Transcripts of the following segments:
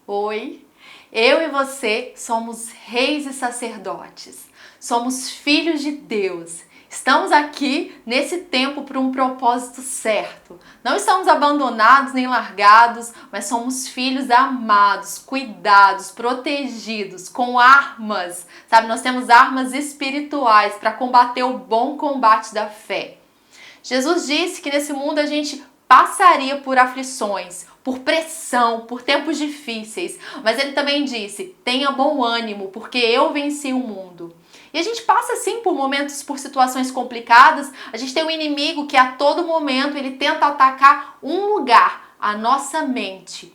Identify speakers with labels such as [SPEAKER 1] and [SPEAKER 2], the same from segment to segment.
[SPEAKER 1] Oi, eu e você somos reis e sacerdotes, somos filhos de Deus. Estamos aqui nesse tempo por um propósito certo. Não estamos abandonados nem largados, mas somos filhos amados, cuidados, protegidos, com armas. Sabe, nós temos armas espirituais para combater o bom combate da fé. Jesus disse que nesse mundo a gente passaria por aflições, por pressão, por tempos difíceis, mas ele também disse: tenha bom ânimo, porque eu venci o mundo. E a gente passa sim por momentos, por situações complicadas. A gente tem um inimigo que a todo momento ele tenta atacar um lugar, a nossa mente.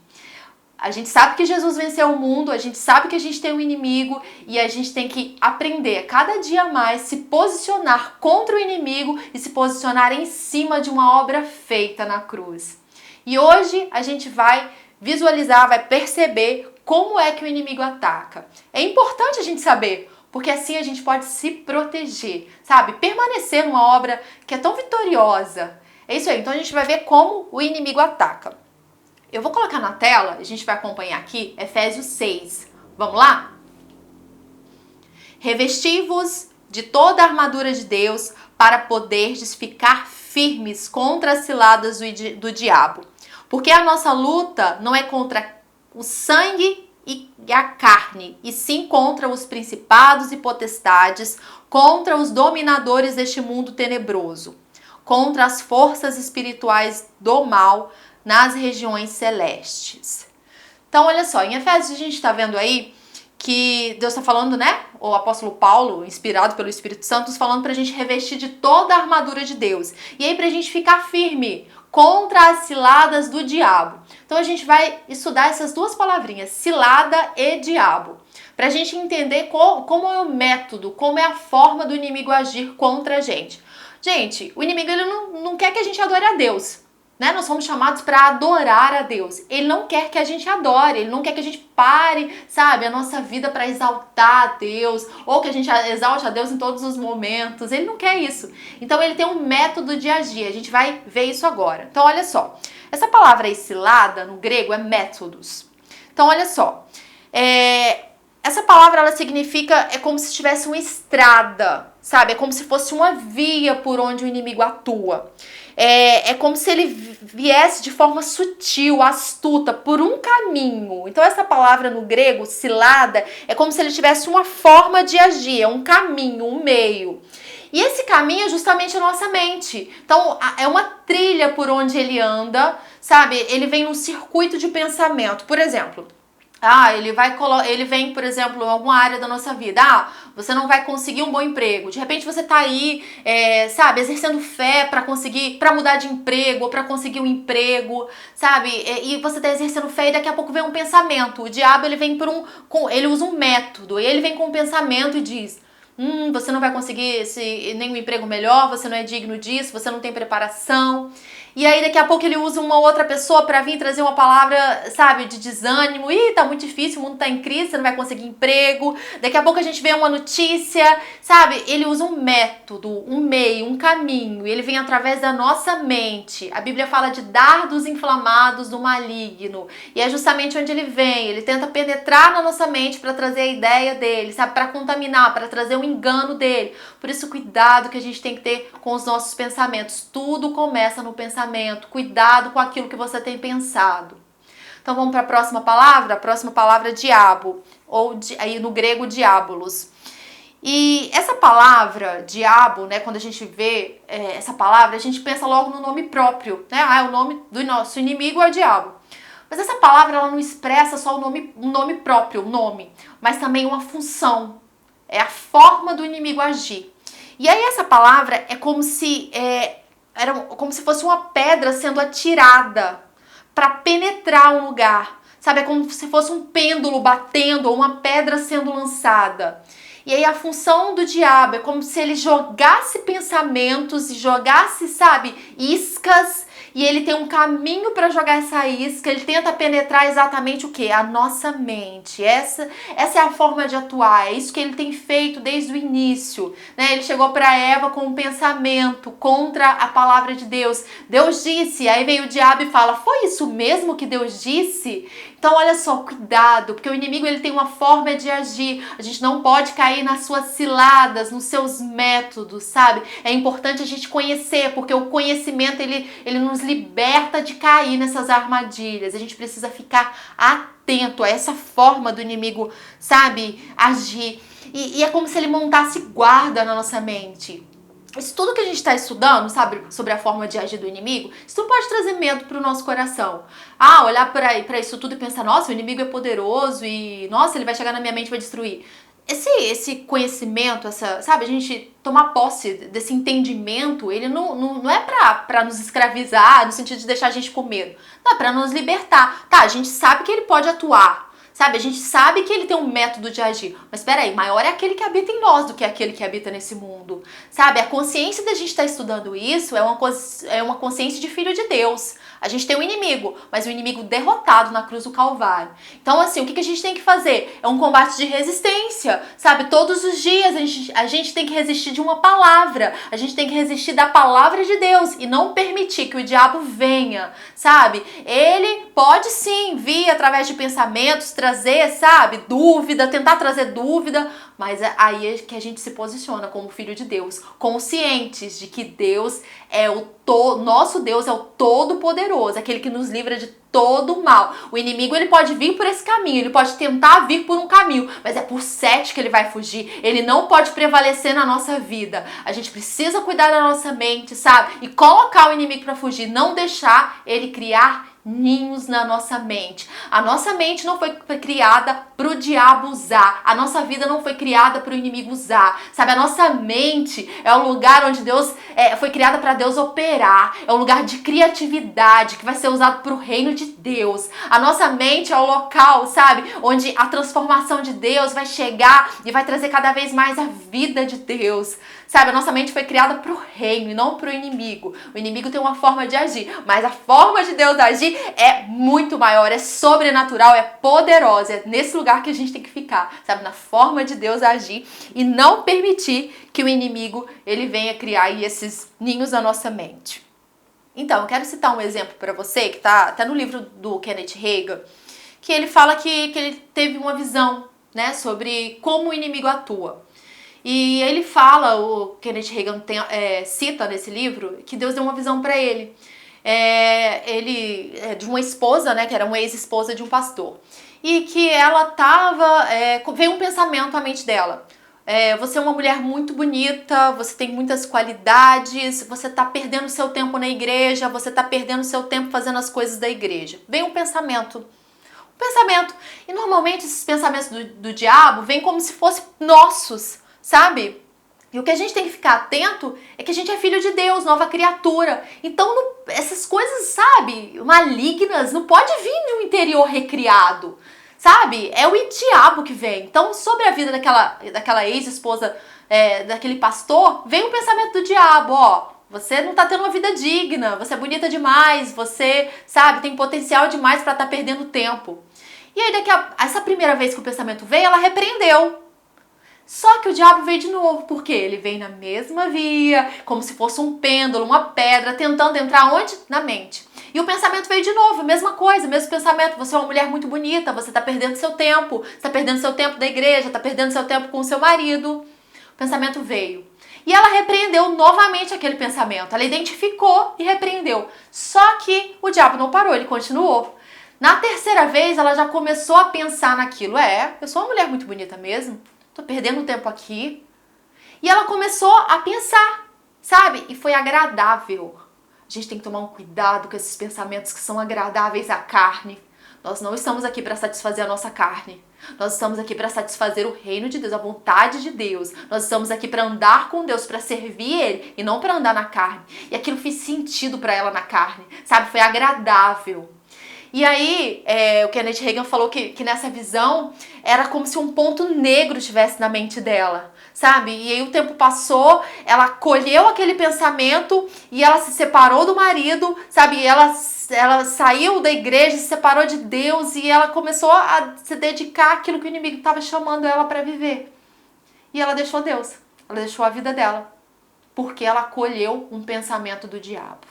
[SPEAKER 1] A gente sabe que Jesus venceu o mundo, a gente sabe que a gente tem um inimigo e a gente tem que aprender cada dia mais se posicionar contra o inimigo e se posicionar em cima de uma obra feita na cruz. E hoje a gente vai visualizar, vai perceber como é que o inimigo ataca. É importante a gente saber, porque assim a gente pode se proteger, sabe? Permanecer numa obra que é tão vitoriosa. É isso aí, então a gente vai ver como o inimigo ataca. Eu vou colocar na tela, a gente vai acompanhar aqui, Efésios 6. Vamos lá? Revesti-vos de toda a armadura de Deus para poderdes ficar firmes contra as ciladas do diabo. Porque a nossa luta não é contra o sangue e a carne, e sim contra os principados e potestades, contra os dominadores deste mundo tenebroso, contra as forças espirituais do mal nas regiões celestes. Então, olha só, em Efésios a gente está vendo aí que Deus está falando, né? O apóstolo Paulo, inspirado pelo Espírito Santo, falando para a gente revestir de toda a armadura de Deus. E aí para a gente ficar firme contra as ciladas do diabo. Então a gente vai estudar essas duas palavrinhas, cilada e diabo, para a gente entender como é o método, como é a forma do inimigo agir contra a gente. Gente, o inimigo ele não quer que a gente adore a Deus. Né? Nós somos chamados para adorar a Deus. Ele não quer que a gente adore, ele não quer que a gente pare, sabe, a nossa vida para exaltar a Deus, ou que a gente exalte a Deus em todos os momentos. Ele não quer isso. Então ele tem um método de agir. A gente vai ver isso agora. Então olha só, essa palavra aí, cilada, no grego é métodos. Então olha só, essa palavra ela significa, é como se tivesse uma estrada, sabe? É como se fosse uma via por onde o inimigo atua. É como se ele viesse de forma sutil, astuta, por um caminho. Então essa palavra no grego, cilada, é como se ele tivesse uma forma de agir, é um caminho, um meio. E esse caminho é justamente a nossa mente. Então é uma trilha por onde ele anda, sabe? Ele vem num circuito de pensamento. Por exemplo, ele vem, por exemplo, em alguma área da nossa vida. Você não vai conseguir um bom emprego. De repente você tá aí, sabe, exercendo fé para mudar de emprego, ou para conseguir um emprego, sabe? E você tá exercendo fé e daqui a pouco vem um pensamento. O diabo, ele vem ele usa um método. E ele vem com um pensamento e diz: você não vai conseguir nenhum emprego melhor, você não é digno disso, você não tem preparação. E aí daqui a pouco ele usa uma outra pessoa para vir trazer uma palavra, sabe, de desânimo. Tá muito difícil, o mundo tá em crise, você não vai conseguir emprego. Daqui a pouco a gente vê uma notícia, sabe? Ele usa um método, um meio, um caminho. E ele vem através da nossa mente. A Bíblia fala de dardos inflamados do maligno. E é justamente onde ele vem. Ele tenta penetrar na nossa mente para trazer a ideia dele, sabe? Para contaminar, para trazer um engano dele. Por isso, cuidado que a gente tem que ter com os nossos pensamentos. Tudo começa no pensamento. Cuidado com aquilo que você tem pensado. Então vamos para a próxima palavra? A próxima palavra é diabo, ou aí no grego diabolos. E essa palavra, diabo, né, quando a gente vê essa palavra, a gente pensa logo no nome próprio, né? O nome do nosso inimigo é o diabo. Mas essa palavra ela não expressa só um nome próprio, um nome, mas também uma função. É a forma do inimigo agir. E aí essa palavra é como se fosse uma pedra sendo atirada para penetrar um lugar, sabe? É como se fosse um pêndulo batendo ou uma pedra sendo lançada. E aí a função do diabo é como se ele jogasse pensamentos e jogasse, sabe, iscas E ele tem um caminho para jogar essa isca, ele tenta penetrar exatamente o quê? A nossa mente. Essa é a forma de atuar, é isso que ele tem feito desde o início, né? Ele chegou para Eva com um pensamento contra a palavra de Deus. Deus disse, aí vem o diabo e fala, foi isso mesmo que Deus disse? Então olha só, cuidado, porque o inimigo ele tem uma forma de agir. A gente não pode cair nas suas ciladas, nos seus métodos, sabe? É importante a gente conhecer, porque o conhecimento ele nos liberta de cair nessas armadilhas. A gente precisa ficar atento a essa forma do inimigo, sabe, agir. E é como se ele montasse guarda na nossa mente. Isso tudo que a gente está estudando, sabe, sobre a forma de agir do inimigo, isso não pode trazer medo para o nosso coração. Olhar para isso tudo e pensar, nossa, o inimigo é poderoso e, nossa, ele vai chegar na minha mente e vai destruir. Esse conhecimento, sabe, a gente tomar posse desse entendimento, ele não é para nos escravizar, no sentido de deixar a gente com medo. Não, é para nos libertar. Tá, a gente sabe que ele pode atuar. Sabe, a gente sabe que ele tem um método de agir, mas espera aí, maior é aquele que habita em nós do que aquele que habita nesse mundo. Sabe, a consciência da gente estar estudando isso é uma consciência de filho de Deus. A gente tem um inimigo, mas um inimigo derrotado na cruz do Calvário. Então, assim, o que a gente tem que fazer? É um combate de resistência, sabe? Todos os dias a gente tem que resistir de uma palavra. A gente tem que resistir da palavra de Deus e não permitir que o diabo venha, sabe? Ele pode sim vir através de pensamentos, trazer, sabe, dúvida, tentar trazer dúvida, mas aí é que a gente se posiciona como filho de Deus, conscientes de que Deus é nosso Deus é o Todo-Poderoso, aquele que nos livra de todo o mal. O inimigo ele pode vir por esse caminho, ele pode tentar vir por um caminho, mas é por 7 que ele vai fugir. Ele não pode prevalecer na nossa vida. A gente precisa cuidar da nossa mente, sabe? E colocar o inimigo para fugir, não deixar ele criar ninhos na nossa mente. A nossa mente não foi criada para o diabo usar. A nossa vida não foi criada para o inimigo usar. Sabe, a nossa mente é o lugar onde Deus foi criada para Deus operar. É um lugar de criatividade que vai ser usado para o reino de Deus. A nossa mente é o local, sabe, onde a transformação de Deus vai chegar e vai trazer cada vez mais a vida de Deus. Sabe, a nossa mente foi criada para o reino e não para o inimigo. O inimigo tem uma forma de agir, mas a forma de Deus agir é muito maior, é sobrenatural, é poderosa. É nesse lugar que a gente tem que ficar, sabe, na forma de Deus agir e não permitir que o inimigo ele venha criar aí esses ninhos na nossa mente. Então, eu quero citar um exemplo para você que tá no livro do Kenneth Hagin, que ele fala que ele teve uma visão, né, sobre como o inimigo atua. E ele fala, o Kenneth Hagin cita nesse livro, que Deus deu uma visão para ele. De uma esposa, né, que era uma ex-esposa de um pastor. E que ela veio um pensamento à mente dela. Você é uma mulher muito bonita, você tem muitas qualidades, você tá perdendo seu tempo na igreja, você tá perdendo seu tempo fazendo as coisas da igreja. Vem um pensamento. E normalmente esses pensamentos do diabo vêm como se fossem nossos, sabe? E o que a gente tem que ficar atento é que a gente é filho de Deus, nova criatura. Então essas coisas, sabe, malignas, não pode vir de um interior recriado, sabe? É o diabo que vem. Então sobre a vida daquela ex-esposa daquele pastor, vem o pensamento do diabo, ó. Você não tá tendo uma vida digna, você é bonita demais, você, sabe, tem potencial demais pra estar perdendo tempo. E aí, essa primeira vez que o pensamento veio, ela repreendeu. Só que o diabo veio de novo, porque ele vem na mesma via, como se fosse um pêndulo, uma pedra, tentando entrar onde? Na mente. E o pensamento veio de novo, mesma coisa, mesmo pensamento. Você é uma mulher muito bonita, você tá perdendo seu tempo, você tá perdendo seu tempo da igreja, tá perdendo seu tempo com o seu marido. O pensamento veio. E ela repreendeu novamente aquele pensamento. Ela identificou e repreendeu. Só que o diabo não parou, ele continuou. Na terceira vez, ela já começou a pensar naquilo. Eu sou uma mulher muito bonita mesmo. Tô perdendo tempo aqui. E ela começou a pensar, sabe? E foi agradável. A gente tem que tomar um cuidado com esses pensamentos que são agradáveis à carne. Nós não estamos aqui para satisfazer a nossa carne. Nós estamos aqui para satisfazer o reino de Deus, a vontade de Deus. Nós estamos aqui para andar com Deus, para servir Ele e não para andar na carne. E aquilo fez sentido para ela na carne, sabe? Foi agradável. E aí, o Kenneth Hagin falou que nessa visão era como se um ponto negro estivesse na mente dela, sabe? E aí o tempo passou, ela acolheu aquele pensamento e ela se separou do marido, sabe? E ela saiu da igreja, se separou de Deus e ela começou a se dedicar àquilo que o inimigo estava chamando ela para viver. E ela deixou Deus, ela deixou a vida dela, porque ela acolheu um pensamento do diabo.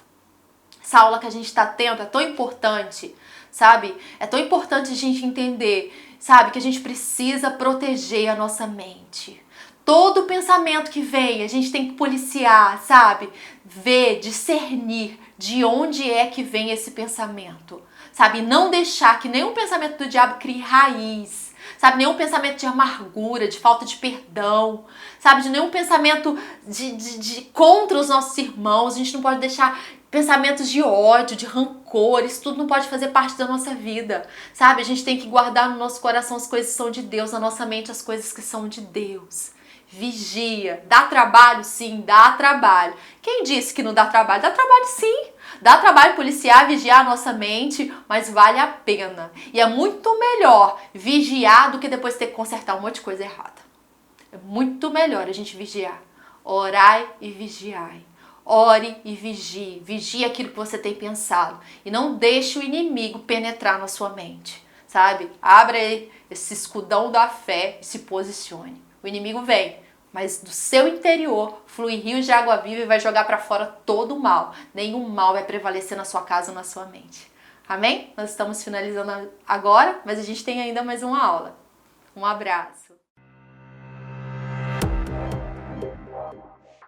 [SPEAKER 1] Essa aula que a gente está tendo é tão importante, sabe? É tão importante a gente entender, sabe? Que a gente precisa proteger a nossa mente. Todo pensamento que vem, a gente tem que policiar, sabe? Ver, discernir de onde é que vem esse pensamento, sabe? Não deixar que nenhum pensamento do diabo crie raiz, sabe? Nenhum pensamento de amargura, de falta de perdão, sabe? De nenhum pensamento de contra os nossos irmãos. A gente não pode deixar pensamentos de ódio, de rancor, isso tudo não pode fazer parte da nossa vida, sabe? A gente tem que guardar no nosso coração as coisas que são de Deus, na nossa mente as coisas que são de Deus. Vigia. Dá trabalho? Sim, dá trabalho. Quem disse que não dá trabalho? Dá trabalho sim. Dá trabalho policiar, vigiar a nossa mente, mas vale a pena. E é muito melhor vigiar do que depois ter que consertar um monte de coisa errada. É muito melhor a gente vigiar. Orai e vigiai. Ore e vigie. Vigie aquilo que você tem pensado. E não deixe o inimigo penetrar na sua mente, sabe? Abra esse escudão da fé e se posicione. O inimigo vem, mas do seu interior flui rios de água viva e vai jogar para fora todo o mal. Nenhum mal vai prevalecer na sua casa ou na sua mente. Amém? Nós estamos finalizando agora, mas a gente tem ainda mais uma aula. Um abraço.